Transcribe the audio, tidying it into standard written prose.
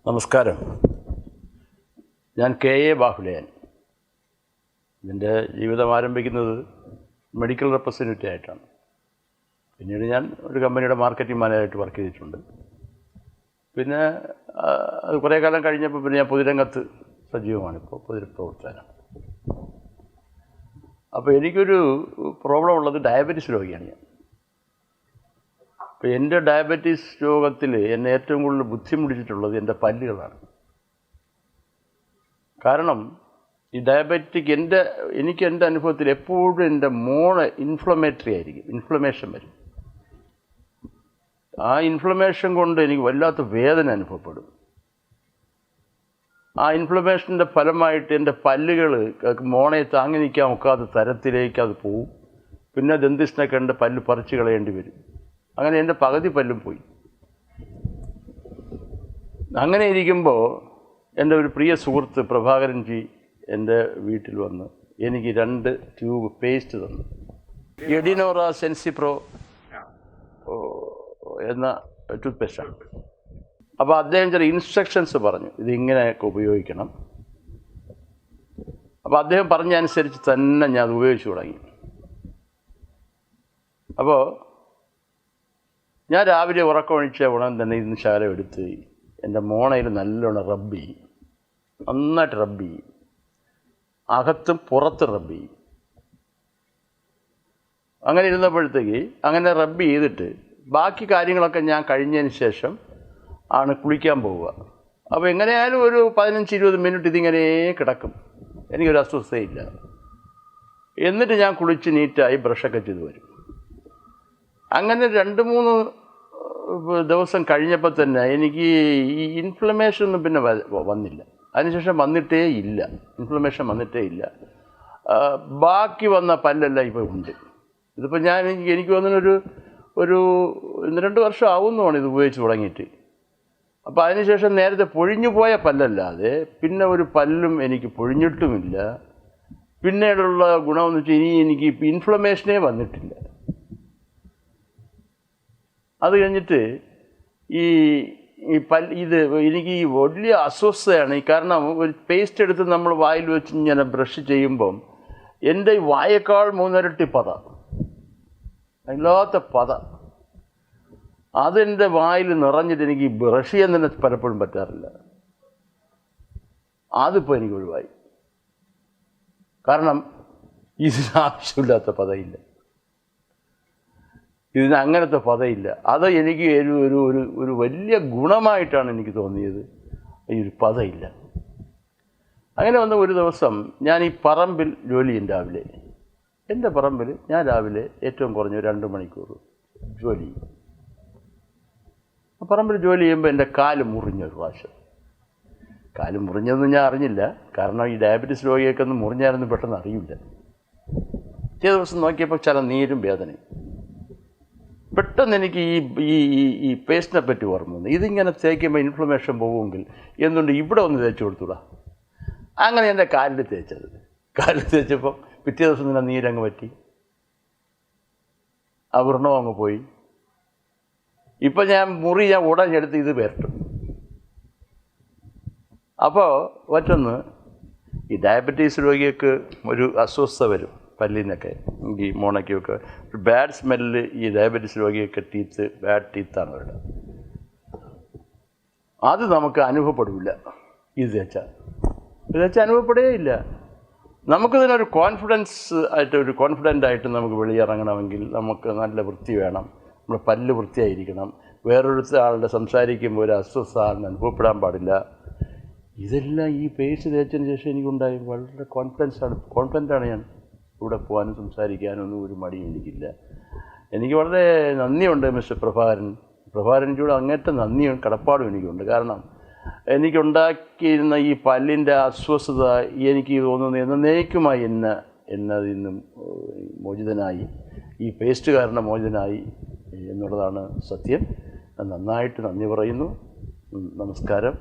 നമസ്കാരം. ഞാൻ കെ.എ. ബാഹുലയൻ. എൻ്റെ ജീവിതം ആരംഭിക്കുന്നത് മെഡിക്കൽ റെപ്രസെൻറ്റേറ്റീവ് ആയിട്ടാണ്. പിന്നീട് ഞാൻ ഒരു കമ്പനിയുടെ മാർക്കറ്റിംഗ് മാനേജറായിട്ട് വർക്ക് ചെയ്തിട്ടുണ്ട്. പിന്നെ അത് കുറേ കാലം കഴിഞ്ഞപ്പോൾ പിന്നെ ഞാൻ പൊതുരംഗത്ത് സജീവമാണിപ്പോൾ, പൊതുപ്രവർത്തകനാണ്. അപ്പോൾ എനിക്കൊരു പ്രോബ്ലം ഉള്ളത് ഡയബറ്റീസ് രോഗിയാണ് ഞാൻ. അപ്പോൾ എൻ്റെ ഡയബറ്റീസ് രോഗത്തിൽ എന്നെ ഏറ്റവും കൂടുതൽ ബുദ്ധിമുട്ടിച്ചിട്ടുള്ളത് എൻ്റെ പല്ലുകളാണ്. കാരണം ഈ ഡയബറ്റിക് എനിക്ക് എൻ്റെ അനുഭവത്തിൽ എപ്പോഴും എൻ്റെ മോണ ഇൻഫ്ലമേറ്ററി ആയിരിക്കും, ഇൻഫ്ലമേഷൻ വരും. ആ ഇൻഫ്ലമേഷൻ കൊണ്ട് എനിക്ക് വല്ലാത്ത വേദന അനുഭവപ്പെടും. ആ ഇൻഫ്ലമേഷൻ്റെ ഫലമായിട്ട് എൻ്റെ പല്ലുകൾ മോണയെ താങ്ങി നിൽക്കാൻ ഒക്കാത്ത തരത്തിലേക്ക് അത് പോവും. പിന്നെ ദന്തിസ്റ്റിനെ കണ്ട് പല്ല് പറിച്ച് കളയേണ്ടി വരും. അങ്ങനെ എൻ്റെ പകുതി പല്ലും പോയി. അങ്ങനെ ഇരിക്കുമ്പോൾ എൻ്റെ ഒരു പ്രിയ സുഹൃത്ത് പ്രഭാകരൻ ജി എൻ്റെ വീട്ടിൽ വന്ന് എനിക്ക് 2 ട്യൂബ് പേസ്റ്റ് തന്നു. എഡിനോറ സെൻസിപ്രോ എന്ന ടൂത്ത് പേസ്റ്റാണ്. അപ്പോൾ അദ്ദേഹം ചില ഇൻസ്ട്രക്ഷൻസ് പറഞ്ഞു, ഇതിങ്ങനെയൊക്കെ ഉപയോഗിക്കണം. അപ്പോൾ അദ്ദേഹം പറഞ്ഞതനുസരിച്ച് തന്നെ ഞാൻ അത് ഉപയോഗിച്ച് തുടങ്ങി. അപ്പോൾ ഞാൻ രാവിലെ ഉറക്കമൊഴിച്ച ഉടൻ തന്നെ ഇന്ന് ശകലം എടുത്ത് എൻ്റെ മോണയിൽ നല്ലോണം റബ്ബ് ചെയ്യും, നന്നായിട്ട് റബ്ബ് ചെയ്യും, അകത്തും പുറത്തും റബ്ബ് ചെയ്യും. അങ്ങനെ ഇരുന്നപ്പോഴത്തേക്ക് അങ്ങനെ റബ്ബ് ചെയ്തിട്ട് ബാക്കി കാര്യങ്ങളൊക്കെ ഞാൻ കഴിഞ്ഞതിന് ശേഷം ആണ് കുളിക്കാൻ പോവുക. അപ്പോൾ എങ്ങനെയായാലും ഒരു 15-20 മിനിറ്റ് ഇതിങ്ങനെ കിടക്കും, എനിക്കൊരു അസ്വസ്ഥതയില്ല. എന്നിട്ട് ഞാൻ കുളിച്ച് നീറ്റായി ബ്രഷൊക്കെ ചെയ്ത് വരും. അങ്ങനെ 2-3 ദിവസം കഴിഞ്ഞപ്പോൾ തന്നെ എനിക്ക് ഈ ഇൻഫ്ലമേഷൻ ഒന്നും പിന്നെ വന്നില്ല. അതിനുശേഷം വന്നിട്ടേ ഇല്ല, ഇൻഫ്ലമേഷൻ വന്നിട്ടേ ഇല്ല. ബാക്കി വന്ന പല്ലെല്ലാം ഇപ്പോൾ ഉണ്ട്. ഇതിപ്പോൾ എനിക്ക് തോന്നുന്നൊരു 1-2 വർഷം ആവുന്നതാണ് ഇത് ഉപയോഗിച്ച് തുടങ്ങിയിട്ട്. അപ്പോൾ അതിനുശേഷം നേരത്തെ പൊഴിഞ്ഞു പോയ പല്ലല്ലാതെ പിന്നെ ഒരു പല്ലും എനിക്ക് പൊഴിഞ്ഞിട്ടുമില്ല. പിന്നീടുള്ള ഗുണമെന്ന് വെച്ചാൽ ഇനി എനിക്ക് ഇൻഫ്ലമേഷനേ വന്നിട്ടില്ല. അത് കഴിഞ്ഞിട്ട് ഇത് എനിക്ക് വലിയ അസ്വസ്ഥതയാണ്. കാരണം ഒരു പേസ്റ്റ് എടുത്ത് നമ്മൾ വായിൽ വെച്ച് ഇങ്ങനെ ബ്രഷ് ചെയ്യുമ്പം എൻ്റെ ഈ വായേക്കാൾ 3 ഇരട്ടി പത, അല്ലാത്ത പത, അതെൻ്റെ വായിൽ നിറഞ്ഞിട്ട് എനിക്ക് ബ്രഷ് ചെയ്യാൻ തന്നെ പലപ്പോഴും പറ്റാറില്ല. അതിപ്പോൾ എനിക്ക് ഒഴിവായി. കാരണം ഇതിനാവശ്യമില്ലാത്ത പതയില്ല, ഇതിന് അങ്ങനത്തെ പതയില്ല. അത് എനിക്ക് ഒരു വലിയ ഗുണമായിട്ടാണ് എനിക്ക് തോന്നിയത്, ഈ ഒരു പതയില്ല. അങ്ങനെ വന്ന ഒരു ദിവസം ഞാൻ ഈ പറമ്പിൽ ജോലി ചെയ്യും. രാവിലെ എൻ്റെ പറമ്പിൽ ഞാൻ രാവിലെ ഏറ്റവും കുറഞ്ഞ 2 മണിക്കൂർ ജോലി ചെയ്യും. പറമ്പിൽ ജോലി ചെയ്യുമ്പോൾ എൻ്റെ കാല് മുറിഞ്ഞൊരു പ്രാവശ്യം. കാല് മുറിഞ്ഞതൊന്നും ഞാൻ അറിഞ്ഞില്ല, കാരണം ഈ ഡയബറ്റീസ് രോഗിയൊക്കെ ഒന്ന് മുറിഞ്ഞായിരുന്നു പെട്ടെന്ന് അറിയില്ല. ചില ദിവസം നോക്കിയപ്പോൾ ചില നീരും വേദനയും. പെട്ടെന്ന് എനിക്ക് ഈ പേസ്റ്റിനെ പറ്റി ഓർമ്മ വന്നു. ഇതിങ്ങനെ തേക്കുമ്പോൾ ഇൻഫ്ലമേഷൻ പോകുമെങ്കിൽ എന്തുകൊണ്ട് ഇവിടെ ഒന്ന് തേച്ച് കൊടുത്തൂടാ. അങ്ങനെ എൻ്റെ കാലിൽ തേച്ചത്. കാലിൽ തേച്ചപ്പോൾ പിറ്റേ ദിവസം തന്നെ നീരങ്ങ് പറ്റി, ആ വ്രണവും അങ്ങ് പോയി. ഇപ്പം ഞാൻ ഉടനെടുത്ത് ഇത് വരട്ടും. അപ്പോൾ മറ്റൊന്ന്, ഈ ഡയബറ്റീസ് രോഗികൾക്ക് ഒരു അസ്വസ്ഥത വരും പല്ലിനൊക്കെ, ഈ മോണയ്ക്കൊക്കെ ഒരു ബാഡ് സ്മെല്ല്. ഈ ഡയബറ്റീസ് രോഗിയൊക്കെ ബാഡ് ടീത്താണ് അവരുടെ. അത് നമുക്ക് അനുഭവപ്പെടില്ല ഇത് തേച്ചാൽ അനുഭവപ്പെടുകയേ ഇല്ല. നമുക്കിതിനൊരു കോൺഫിഡൻ്റ് ആയിട്ട് നമുക്ക് വെളിയിറങ്ങണമെങ്കിൽ നമുക്ക് നല്ല വൃത്തി വേണം, നമ്മുടെ പല്ല് വൃത്തിയായിരിക്കണം, ആളുടെ സംസാരിക്കുമ്പോൾ ഒരു അസ്വസ്ഥത അനുഭവപ്പെടാൻ പാടില്ല. ഇതെല്ലാം ഈ പേസ്റ്റ് തേച്ചതിന് ശേഷം എനിക്കുണ്ടായി. വളരെ കോൺഫിഡൻ്റാണ് ഞാൻ. ഇവിടെ പോകാനും സംസാരിക്കാനും ഒന്നും ഒരു മടിയും എനിക്കില്ല. എനിക്ക് വളരെ നന്ദിയുണ്ട് മിസ്റ്റർ പ്രഭാകരനോട്, അങ്ങേറ്റ നന്ദിയും കടപ്പാടും എനിക്കുണ്ട്. കാരണം എനിക്കുണ്ടാക്കിയിരുന്ന ഈ പല്ലിൻ്റെ അസ്വസ്ഥത എനിക്ക് തോന്നുന്നത് എന്നേക്കുമായി എന്നതിൽ നിന്നും മോചിതനായി, ഈ പേസ്റ്റ് കാരണം മോചിതനായി എന്നുള്ളതാണ് സത്യം. നന്നായിട്ട് നന്ദി പറയുന്നു. നമസ്കാരം.